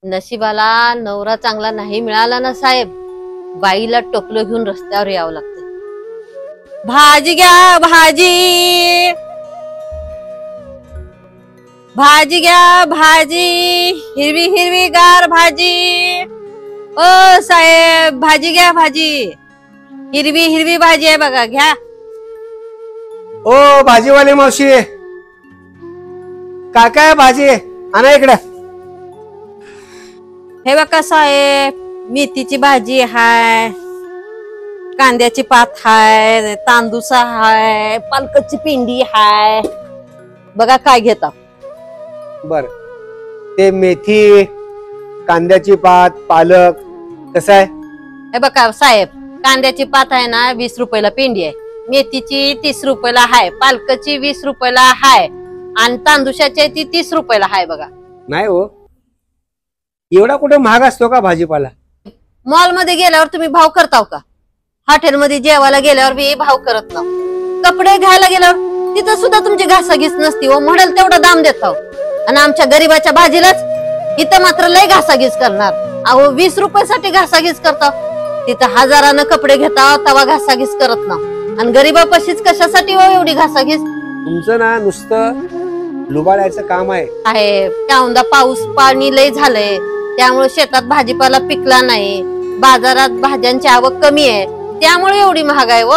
नशिबाला नवरा चांगला नाही मिळाला ना साहेब, बाईला टोपलं घेऊन रस्त्यावर यावं लागतं। भाजी घ्या भाजी, भाजी घ्या भाजी, हिरवी हिरवी गार भाजी। ओ साहेब भाजी घ्या भाजी, हिरवी हिरवी भाजी आहे बघा, घ्या। ओ भाजीवाले मावशी, काय काय भाजी आणा इकडे। हे बघा साहेब, मेथीची भाजी हाय, कांद्याची पात हाय, तांदूसा हाय, पालकाची पिंडी हाय, बघा काय घेता। बर, ते मेथी, कांद्याची पात, पालक कसं आहे? हे बघा साहेब, कांद्याची पात आहे ना 20 रुपयाला पिंडी आहे, मेथीची 30 रुपयाला हाय, पालकाची 20 रुपयाला हाय, आणि तांदूशाची ती 30 रुपयाला हाय बघा। नाही हो, एवढा कुठे महाग असतो का भाजीपाला? मॉल मध्ये गेल्यावर तुम्ही भाव करताव का? हॉटेल मध्ये जेवायला गेल्यावर बी भाव करत ना। कपडे घ्यायला गेल्यावर तिथं सुद्धा तुमची घासाघीस नसती हो, म्हणेल तेवढा दाम देताव, आणि आमच्या गरीबाच्या भाजीलाच इथं मात्र लय घासाघीस करणार। अहो 20 रुपयासाठी घासाघीस करता, तिथं हजारानं कपडे घेता तवा घासाघीस करत ना, आणि गरीबापाशीच कशासाठी हो एवढी घासाघीस? तुमचं ना नुसतं लुबाडायचं काम आहे। त्याउंदा पाऊस पाणी लय झालंय, त्यामुळे शेतात भाजीपाला पिकला नाही, बाजारात भाज्यांची आवक कमी आहे, त्यामुळे एवढी महागाई व।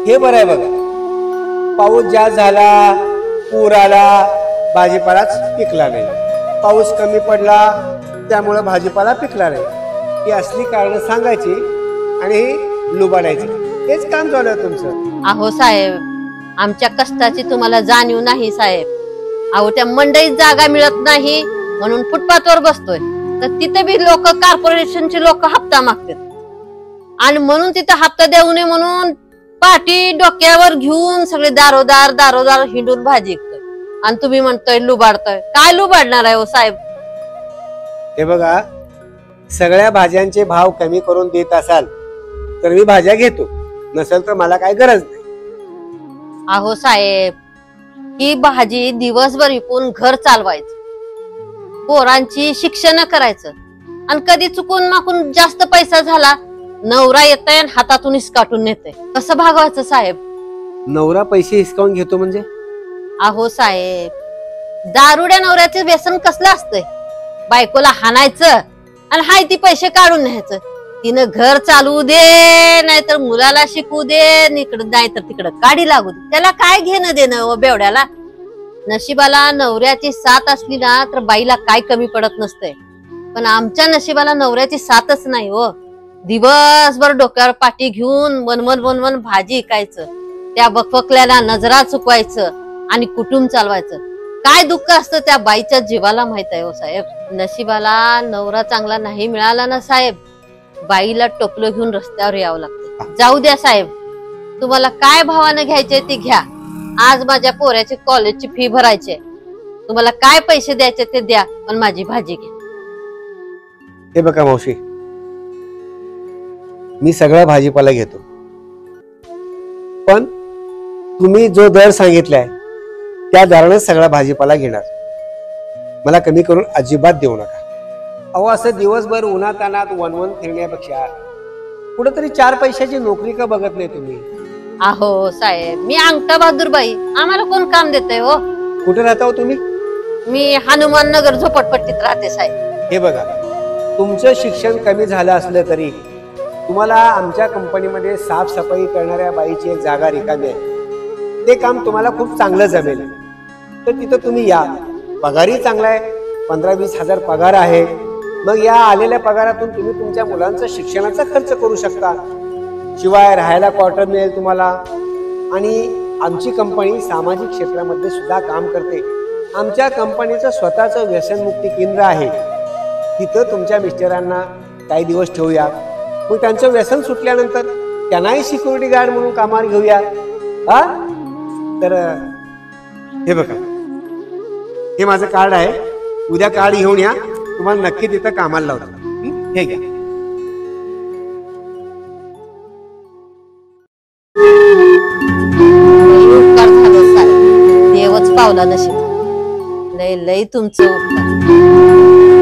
हे बरं आहे बघा, पाऊस जास्त झाला, पूर आला, भाजीपालाच पिकला नाही, पाऊस कमी पडला त्यामुळे भाजीपाला पिकला नाही, ही असली कारण सांगायची आणि लुबाडायची, हेच काम चालू आहे तुमचं। अहो साहेब, आमच्या कष्टाची तुम्हाला जाणीव नाही साहेब। अहो त्या मंडईत जागा मिळत नाही म्हणून फुटपाथवर बसतोय, तर तिथे बी लोक, कॉर्पोरेशनचे लोक हप्ता मागतात, आणि म्हणून तिथे हप्ता देऊ नये म्हणून पाठी डोक्यावर घेऊन सगळे दारोदार दारोदार हिंडून भाजी विकतोय, आणि तुम्ही म्हणतोय लुबाडतोय। काय लुबाडणार आहे हो साहेब? हे बघा, सगळ्या भाज्यांचे भाव कमी करून देत असाल तर मी भाज्या घेतो, नसेल तर मला काय गरज नाही। अहो साहेब, ही भाजी दिवसभर विकून घर चालवायचं, पोरांची शिक्षण करायचं, आणि कधी चुकून माकून जास्त पैसा झाला, नवरा येतय हातातून हिसकाटून नेतय, कसं भागवायचं साहेब? नवरा पैसे हिसकावून घेतो म्हणजे? अहो साहेब, दारुड्या नवऱ्याचे व्यसन कसलं असतंय? बायकोला हाणायचं आणि हाय ती पैसे काढून न्यायचं, तिनं घर चालवू दे, नाहीतर मुलाला शिकवू दे, इकडं नाहीतर तिकडं काढी लागू दे, त्याला काय घेणं देणं बेवड्याला? नशिबाला नवऱ्याची साथ असली ना तर बाईला काय कमी पडत नसतंय, पण आमच्या नशिबाला नवऱ्याची साथच नाही हो। दिवसभर डोक्यावर पाठी घेऊन वनवन वनवन भाजी ऐकायचं, त्या बकबकल्याला नजरा चुकवायचं आणि कुटुंब चालवायचं, काय दुःख असतं त्या बाईच्या जीवाला माहित आहे हो साहेब। नशिबाला नवरा चांगला नाही मिळाला ना साहेब, बाईला टोपलं घेऊन रस्त्यावर यावं लागतं। जाऊ द्या साहेब, तुम्हाला काय भावानं घ्यायचे ते घ्या, आज माझ्या पोऱ्याची कॉलेजची फी भरायची, तुम्हाला काय पैसे द्यायचे ते द्या, पण माझी भाजी घ्या। हे बघा मावशी, मी सगळा भाजीपाला घेतो, पण तुम्ही जो दर सांगितलाय त्या दराने सगळा भाजीपाला घेणार, मला कमी करून अजिबात देऊ नका। अहो असं दिवसभर उन्हात तानात वनवन फिरण्यापेक्षा कुठेतरी 4 पैशाची नोकरी का बघत नाही तुम्ही? अहो साहेब, मी अंगठा बहादूर बाई, आम्हाला कोण काम देतंय हो? कुठे राहता हो तुम्ही? मी हनुमान नगर झोपडपट्टीत राहते साहेब। हे बघा, तुमचं शिक्षण कमी झालं असलं तरी तुम्हाला आमच्या कंपनीमध्ये साफसफाई करणाऱ्या बाईची एक जागा रिकामी आहे, ते काम तुम्हाला खूप चांगलं जमेल, तर तिथं तुम्ही या, पगारही चांगला आहे, 15-20 हजार पगार आहे, मग या आलेल्या पगारातून तुम्ही तुमच्या मुलांचा शिक्षणाचा खर्च करू शकता, शिवाय राहायला क्वार्टर मिळेल तुम्हाला, आणि आमची कंपनी सामाजिक क्षेत्रामध्ये सुद्धा काम करते, आमच्या कंपनीचं स्वतःचं व्यसनमुक्ती केंद्र आहे, तिथं तुमच्या मिस्टरांना काही दिवस ठेवूया, मग त्यांचं व्यसन सुटल्यानंतर त्यांनाही सिक्युरिटी गार्ड म्हणून कामावर घेऊया। हा, तर हे बघा, हे माझं कार्ड आहे, उद्या कार्ड घेऊन या, तुम्हाला नक्की तिथं कामाला लावतो। हे घ्या। देवच पावला नशीब, लय लय तुमचं उपकार।